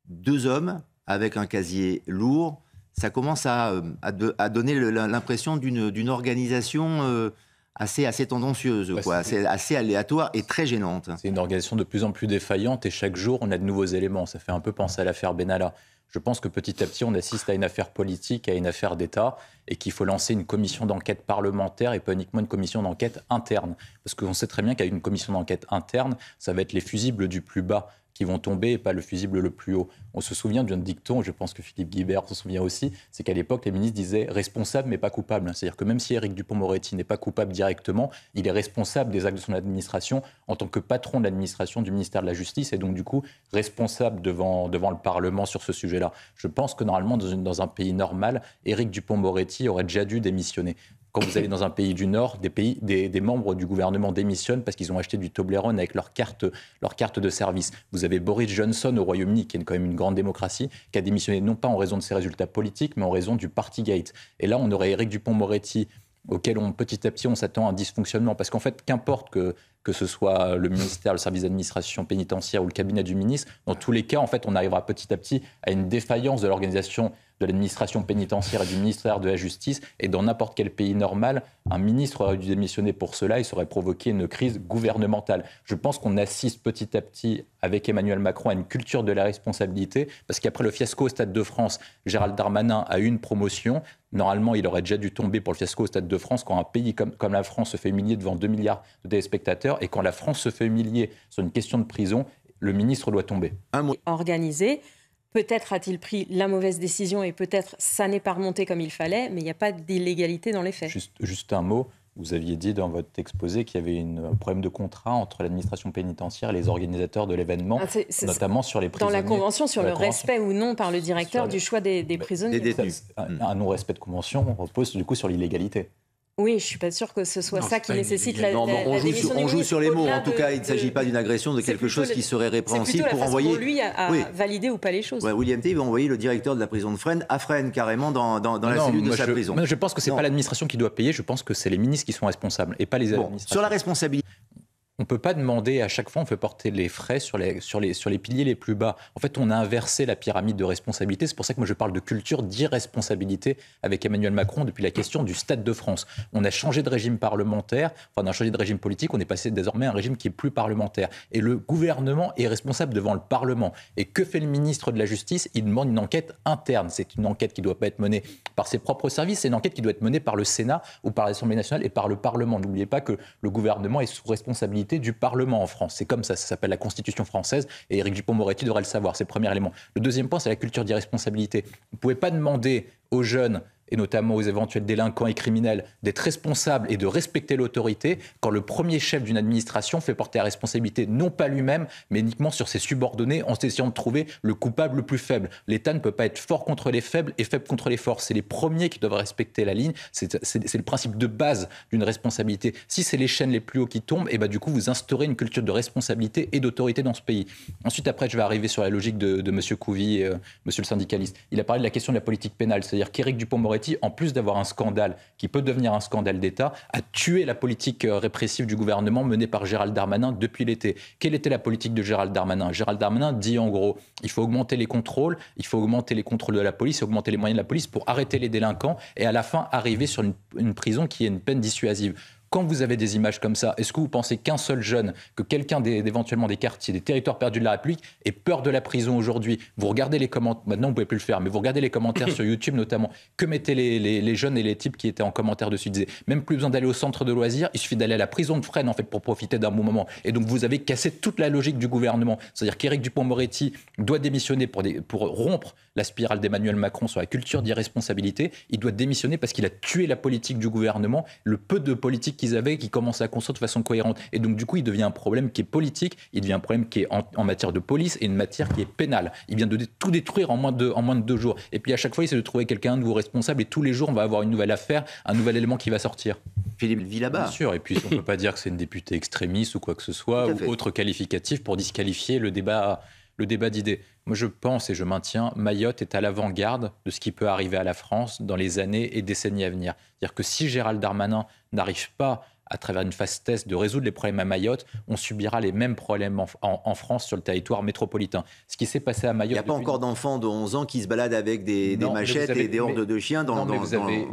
2 hommes avec un casier lourd, ça commence à donner l'impression d'une organisation assez tendancieuse, quoi, assez aléatoire et très gênante. C'est une organisation de plus en plus défaillante et chaque jour, on a de nouveaux éléments. Ça fait un peu penser à l'affaire Benalla. Je pense que petit à petit, on assiste à une affaire politique, à une affaire d'État, et qu'il faut lancer une commission d'enquête parlementaire et pas uniquement une commission d'enquête interne. Parce qu'on sait très bien qu'avec une commission d'enquête interne, ça va être les fusibles du plus bas qui vont tomber et pas le fusible le plus haut. On se souvient d'un dicton, je pense que Philippe Guibert se souvient aussi, c'est qu'à l'époque, les ministres disaient responsable mais pas coupable. C'est-à-dire que même si Éric Dupond-Moretti n'est pas coupable directement, il est responsable des actes de son administration en tant que patron de l'administration du ministère de la Justice et donc du coup responsable devant le Parlement sur ce sujet-là. Je pense que normalement, dans un pays normal, Éric Dupond-Moretti aurait déjà dû démissionner. Quand vous allez dans un pays du Nord, des membres du gouvernement démissionnent parce qu'ils ont acheté du Toblerone avec leur carte de service. Vous avez Boris Johnson au Royaume-Uni, qui est quand même une grande démocratie, qui a démissionné non pas en raison de ses résultats politiques, mais en raison du Partygate. Et là, on aurait Éric Dupond-Moretti, auquel petit à petit on s'attend à un dysfonctionnement. Parce qu'en fait, qu'importe que ce soit le ministère, le service d'administration pénitentiaire ou le cabinet du ministre, dans tous les cas, en fait, on arrivera petit à petit à une défaillance de l'organisation de l'administration pénitentiaire et du ministère de la Justice. Et dans n'importe quel pays normal, un ministre aurait dû démissionner pour cela et ça aurait provoqué une crise gouvernementale. Je pense qu'on assiste petit à petit, avec Emmanuel Macron, à une culture de la responsabilité, parce qu'après le fiasco au Stade de France, Gérald Darmanin a eu une promotion. Normalement, il aurait déjà dû tomber pour le fiasco au Stade de France quand un pays comme la France se fait humilier devant 2 milliards de téléspectateurs et quand la France se fait humilier sur une question de prison, le ministre doit tomber. Organisé. Peut-être a-t-il pris la mauvaise décision et peut-être ça n'est pas remonté comme il fallait, mais il n'y a pas d'illégalité dans les faits. Juste un mot, vous aviez dit dans votre exposé qu'il y avait un problème de contrat entre l'administration pénirpénientaire et les organisateurs de l'événement, notamment sur les prisonniers. Dans la convention sur le respect ou non par le directeur du choix des prisonniers. Des détenus. Un non-respect de convention repose du coup sur l'illégalité. Oui, je ne suis pas sûre que ce soit ça qui nécessite la démission on joue sur les mots. En tout cas, il ne s'agit pas d'une agression, de quelque chose qui serait répréhensible pour envoyer... C'est plutôt la façon pour lui à valider ou pas les choses. Ouais, William T. va envoyer le directeur de la prison de Fresnes à Fresnes, carrément, dans la cellule de sa prison. Je pense que ce n'est pas l'administration qui doit payer, je pense que c'est les ministres qui sont responsables et pas les administrations. Sur la responsabilité... On ne peut pas demander à chaque fois, on fait porter les frais sur les piliers les plus bas. En fait, on a inversé la pyramide de responsabilité. C'est pour ça que moi je parle de culture d'irresponsabilité avec Emmanuel Macron depuis la question du Stade de France. On a changé de régime parlementaire, on a changé de régime politique, on est passé désormais à un régime qui est plus parlementaire. Et le gouvernement est responsable devant le Parlement. Et que fait le ministre de la Justice ? Il demande une enquête interne. C'est une enquête qui ne doit pas être menée par ses propres services, c'est une enquête qui doit être menée par le Sénat ou par l'Assemblée nationale et par le Parlement. N'oubliez pas que le gouvernement est sous responsabilité du Parlement en France. C'est comme ça s'appelle la Constitution française et Éric Dupond-Moretti devrait le savoir, c'est le premier élément. Le deuxième point, c'est la culture d'irresponsabilité. Vous ne pouvez pas demander aux jeunes et notamment aux éventuels délinquants et criminels, d'être responsables et de respecter l'autorité quand le premier chef d'une administration fait porter la responsabilité non pas lui-même, mais uniquement sur ses subordonnés en essayant de trouver le coupable le plus faible. L'État ne peut pas être fort contre les faibles et faible contre les forts. C'est les premiers qui doivent respecter la ligne. C'est le principe de base d'une responsabilité. Si c'est les chaînes les plus hauts qui tombent, et du coup, vous instaurez une culture de responsabilité et d'autorité dans ce pays. Ensuite, après, je vais arriver sur la logique de M. Couvi, monsieur le syndicaliste. Il a parlé de la question de la politique pénale, c'est-à-dire qu'Éric Dupond-Moretti, en plus d'avoir un scandale qui peut devenir un scandale d'État, a tué la politique répressive du gouvernement menée par Gérald Darmanin depuis l'été. Quelle était la politique de Gérald Darmanin ? Gérald Darmanin dit en gros, il faut augmenter les contrôles, il faut augmenter les contrôles de la police, augmenter les moyens de la police pour arrêter les délinquants et à la fin arriver sur une prison qui est une peine dissuasive. Quand vous avez des images comme ça, est-ce que vous pensez qu'un seul jeune, que quelqu'un éventuellement des quartiers, des territoires perdus de la République ait peur de la prison aujourd'hui ? Vous regardez les commentaires, maintenant vous ne pouvez plus le faire, mais vous regardez les commentaires sur YouTube notamment, que mettaient les jeunes et les types qui étaient en commentaire dessus, ils disaient même plus besoin d'aller au centre de loisirs, il suffit d'aller à la prison de Fresnes en fait pour profiter d'un bon moment. Et donc vous avez cassé toute la logique du gouvernement, c'est-à-dire qu'Éric Dupond-Moretti doit démissionner pour rompre la spirale d'Emmanuel Macron sur la culture d'irresponsabilité, il doit démissionner parce qu'il a tué la politique du gouvernement, le peu de politique qu'ils avaient, qui commence à construire de façon cohérente. Et donc, du coup, il devient un problème qui est politique, il devient un problème qui est en matière de police et une matière qui est pénale. Il vient de tout détruire en moins de 2 jours. Et puis, à chaque fois, il essaie de trouver quelqu'un de nouveau responsable et tous les jours, on va avoir une nouvelle affaire, un nouvel élément qui va sortir. Philippe vit là-bas. Bien sûr. Et puis, on ne peut pas dire que c'est une députée extrémiste ou quoi que ce soit, ou autre qualificatif pour disqualifier le débat d'idées. Moi, je pense et je maintiens, Mayotte est à l'avant-garde de ce qui peut arriver à la France dans les années et décennies à venir. C'est-à-dire que si Gérald Darmanin n'arrive pas à travers une phase test, de résoudre les problèmes à Mayotte, on subira les mêmes problèmes en France sur le territoire métropolitain. Ce qui s'est passé à Mayotte... Il n'y a pas encore d'enfants de 11 ans qui se baladent avec des machettes et des hordes de chiens en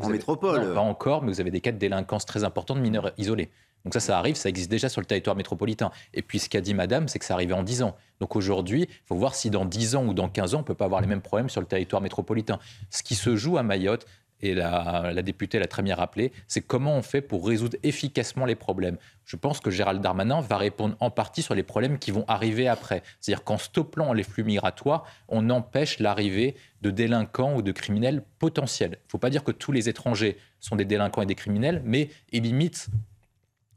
métropole. Non, pas encore, mais vous avez des cas de délinquance très importants de mineurs isolés. Donc ça arrive, ça existe déjà sur le territoire métropolitain. Et puis ce qu'a dit madame, c'est que ça arrivait en 10 ans. Donc aujourd'hui, il faut voir si dans 10 ans ou dans 15 ans, on ne peut pas avoir les mêmes problèmes sur le territoire métropolitain. Ce qui se joue à Mayotte, et la députée l'a très bien rappelé, c'est comment on fait pour résoudre efficacement les problèmes. Je pense que Gérald Darmanin va répondre en partie sur les problèmes qui vont arriver après. C'est-à-dire qu'en stoppant les flux migratoires, on empêche l'arrivée de délinquants ou de criminels potentiels. Il ne faut pas dire que tous les étrangers sont des délinquants et des criminels, mais il limite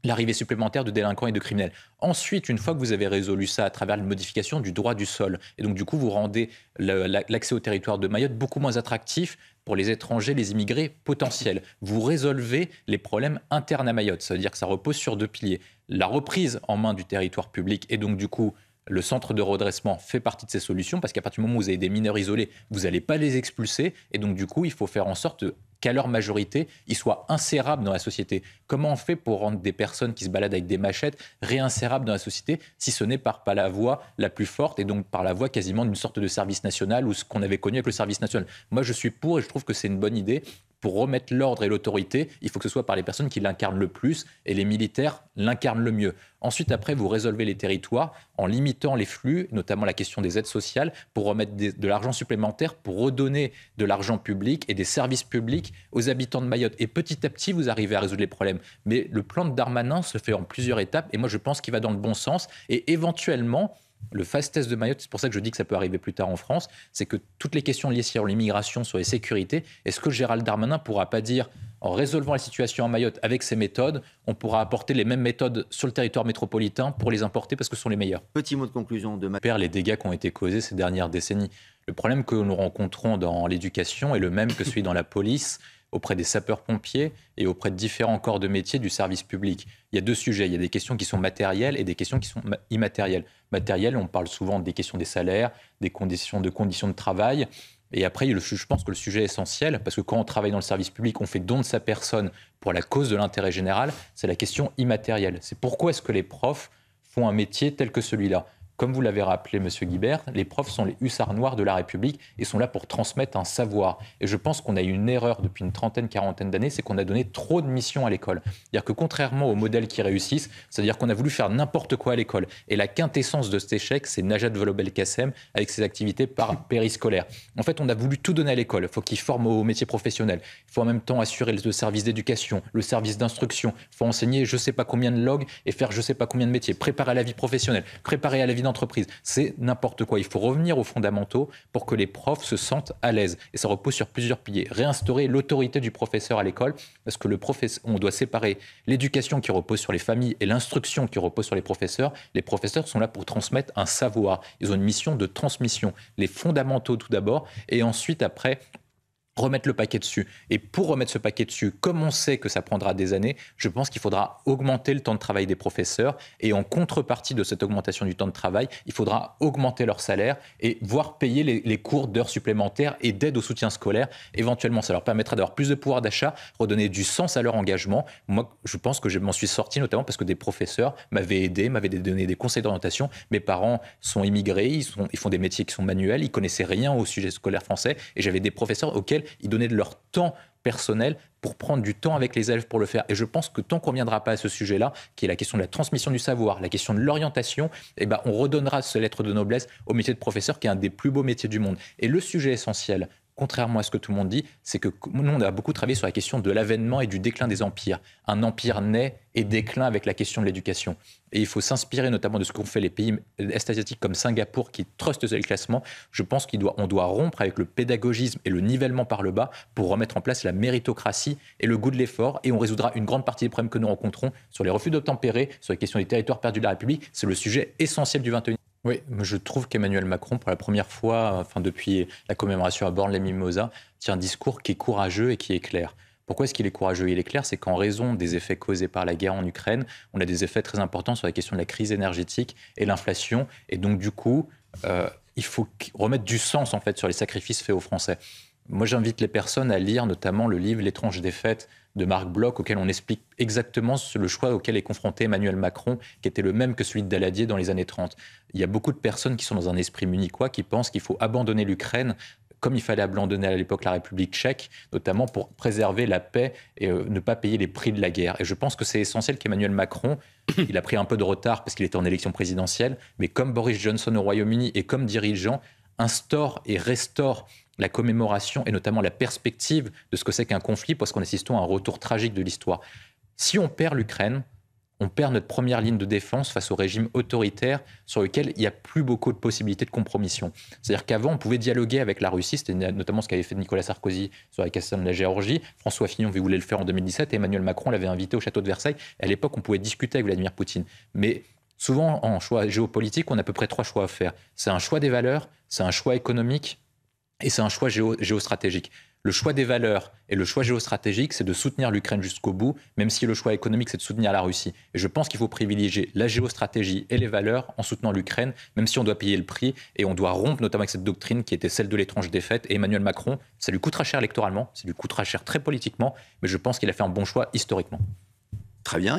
l'arrivée supplémentaire de délinquants et de criminels. Ensuite, une fois que vous avez résolu ça à travers une modification du droit du sol, et donc du coup vous rendez l'accès au territoire de Mayotte beaucoup moins attractif pour les étrangers, les immigrés potentiels. Vous résolvez les problèmes internes à Mayotte. Ça veut dire que ça repose sur 2 piliers. La reprise en main du territoire public et donc du coup le centre de redressement fait partie de ces solutions parce qu'à partir du moment où vous avez des mineurs isolés, vous n'allez pas les expulser et donc du coup il faut faire en sorte qu'à leur majorité, ils soient insérables dans la société. Comment on fait pour rendre des personnes qui se baladent avec des machettes réinsérables dans la société si ce n'est par la voie la plus forte et donc par la voie quasiment d'une sorte de service national ou ce qu'on avait connu avec le service national. Moi, je suis pour et je trouve que c'est une bonne idée. Pour remettre l'ordre et l'autorité, il faut que ce soit par les personnes qui l'incarnent le plus et les militaires l'incarnent le mieux. Ensuite, après, vous résolvez les territoires en limitant les flux, notamment la question des aides sociales, pour remettre de l'argent supplémentaire, pour redonner de l'argent public et des services publics aux habitants de Mayotte. Et petit à petit, vous arrivez à résoudre les problèmes. Mais le plan de Darmanin se fait en plusieurs étapes et moi, je pense qu'il va dans le bon sens. Et éventuellement, le fast test de Mayotte, c'est pour ça que je dis que ça peut arriver plus tard en France, c'est que toutes les questions liées sur l'immigration, sur les sécurités, est-ce que Gérald Darmanin ne pourra pas dire, en résolvant la situation à Mayotte avec ces méthodes, on pourra apporter les mêmes méthodes sur le territoire métropolitain pour les importer parce que ce sont les meilleures. Petit mot de conclusion de les dégâts qui ont été causés ces dernières décennies. Le problème que nous rencontrons dans l'éducation est le même que celui dans la police, auprès des sapeurs-pompiers et auprès de différents corps de métier du service public. Il y a 2 sujets. Il y a des questions qui sont matérielles et des questions qui sont immatérielles. Matérielles, on parle souvent des questions des salaires, des conditions de travail. Et après, je pense que le sujet essentiel, parce que quand on travaille dans le service public, on fait don de sa personne pour la cause de l'intérêt général, c'est la question immatérielle. C'est pourquoi est-ce que les profs font un métier tel que celui-là ? Comme vous l'avez rappelé, M. Guibert, les profs sont les hussards noirs de la République et sont là pour transmettre un savoir. Et je pense qu'on a eu une erreur depuis une trentaine, quarantaine d'années, c'est qu'on a donné trop de missions à l'école. C'est-à-dire que contrairement aux modèles qui réussissent, c'est-à-dire qu'on a voulu faire n'importe quoi à l'école. Et la quintessence de cet échec, c'est Najat Vallaud-Belkacem avec ses activités périscolaires. En fait, on a voulu tout donner à l'école. Il faut qu'ils forment au métier professionnel. Il faut en même temps assurer le service d'éducation, le service d'instruction. Il faut enseigner je ne sais pas combien de langues et faire je ne sais pas combien de métiers. Préparer à la vie professionnelle, préparer à la vie d'entreprise. C'est n'importe quoi. Il faut revenir aux fondamentaux pour que les profs se sentent à l'aise. Et ça repose sur plusieurs piliers. Réinstaurer l'autorité du professeur à l'école, parce que on doit séparer l'éducation qui repose sur les familles et l'instruction qui repose sur les professeurs. Les professeurs sont là pour transmettre un savoir. Ils ont une mission de transmission. Les fondamentaux tout d'abord, et ensuite après remettre le paquet dessus. Et pour remettre ce paquet dessus, comme on sait que ça prendra des années, je pense qu'il faudra augmenter le temps de travail des professeurs et en contrepartie de cette augmentation du temps de travail, il faudra augmenter leur salaire et voire payer les cours d'heures supplémentaires et d'aide au soutien scolaire. Éventuellement, ça leur permettra d'avoir plus de pouvoir d'achat, redonner du sens à leur engagement. Moi, je pense que je m'en suis sorti notamment parce que des professeurs m'avaient aidé, m'avaient donné des conseils d'orientation. Mes parents sont immigrés, ils font des métiers qui sont manuels, ils connaissaient rien au sujet scolaire français et j'avais des professeurs auxquels ils donnaient de leur temps personnel pour prendre du temps avec les élèves pour le faire. Et je pense que tant qu'on ne reviendra pas à ce sujet-là, qui est la question de la transmission du savoir, la question de l'orientation, eh ben, on redonnera ce lettre de noblesse au métier de professeur, qui est un des plus beaux métiers du monde. Et le sujet essentiel, contrairement à ce que tout le monde dit, c'est que nous, on a beaucoup travaillé sur la question de l'avènement et du déclin des empires. Un empire naît et déclin avec la question de l'éducation. Et il faut s'inspirer notamment de ce qu'ont fait les pays est-asiatiques comme Singapour, qui trustent le classement. Je pense qu'on doit rompre avec le pédagogisme et le nivellement par le bas pour remettre en place la méritocratie et le goût de l'effort. Et on résoudra une grande partie des problèmes que nous rencontrons sur les refus d'obtempérer, sur les questions des territoires perdus de la République. C'est le sujet essentiel du 21e. Oui, je trouve qu'Emmanuel Macron, pour la première fois, depuis la commémoration à Borne-les-Mimosas, tient un discours qui est courageux et qui est clair. Pourquoi est-ce qu'il est courageux et il est clair ? C'est qu'en raison des effets causés par la guerre en Ukraine, on a des effets très importants sur la question de la crise énergétique et l'inflation. Et donc, du coup, il faut remettre du sens, en fait, sur les sacrifices faits aux Français. Moi, j'invite les personnes à lire notamment le livre « L'étrange défaite » de Marc Bloch, auquel on explique exactement le choix auquel est confronté Emmanuel Macron, qui était le même que celui de Daladier dans les années 30. Il y a beaucoup de personnes qui sont dans un esprit munichois, qui pensent qu'il faut abandonner l'Ukraine, comme il fallait abandonner à l'époque la République tchèque, notamment pour préserver la paix et ne pas payer les prix de la guerre. Et je pense que c'est essentiel qu'Emmanuel Macron, il a pris un peu de retard parce qu'il était en élection présidentielle, mais comme Boris Johnson au Royaume-Uni et comme dirigeant, instaure et restaure la commémoration et notamment la perspective de ce que c'est qu'un conflit, parce qu'on assiste à un retour tragique de l'histoire. Si on perd l'Ukraine, on perd notre première ligne de défense face au régime autoritaire sur lequel il n'y a plus beaucoup de possibilités de compromission. C'est-à-dire qu'avant, on pouvait dialoguer avec la Russie, c'était notamment ce qu'avait fait Nicolas Sarkozy sur la question de la Géorgie. François Fillon voulait le faire en 2017 et Emmanuel Macron l'avait invité au château de Versailles. À l'époque, on pouvait discuter avec Vladimir Poutine. Mais souvent, en choix géopolitique, on a à peu près 3 choix à faire. C'est un choix des valeurs, c'est un choix économique et c'est un choix géostratégique. Le choix des valeurs et le choix géostratégique, c'est de soutenir l'Ukraine jusqu'au bout, même si le choix économique, c'est de soutenir la Russie. Et je pense qu'il faut privilégier la géostratégie et les valeurs en soutenant l'Ukraine, même si on doit payer le prix et on doit rompre notamment avec cette doctrine qui était celle de l'étrange défaite. Et Emmanuel Macron, ça lui coûtera cher électoralement, ça lui coûtera cher très politiquement, mais je pense qu'il a fait un bon choix historiquement. Très bien,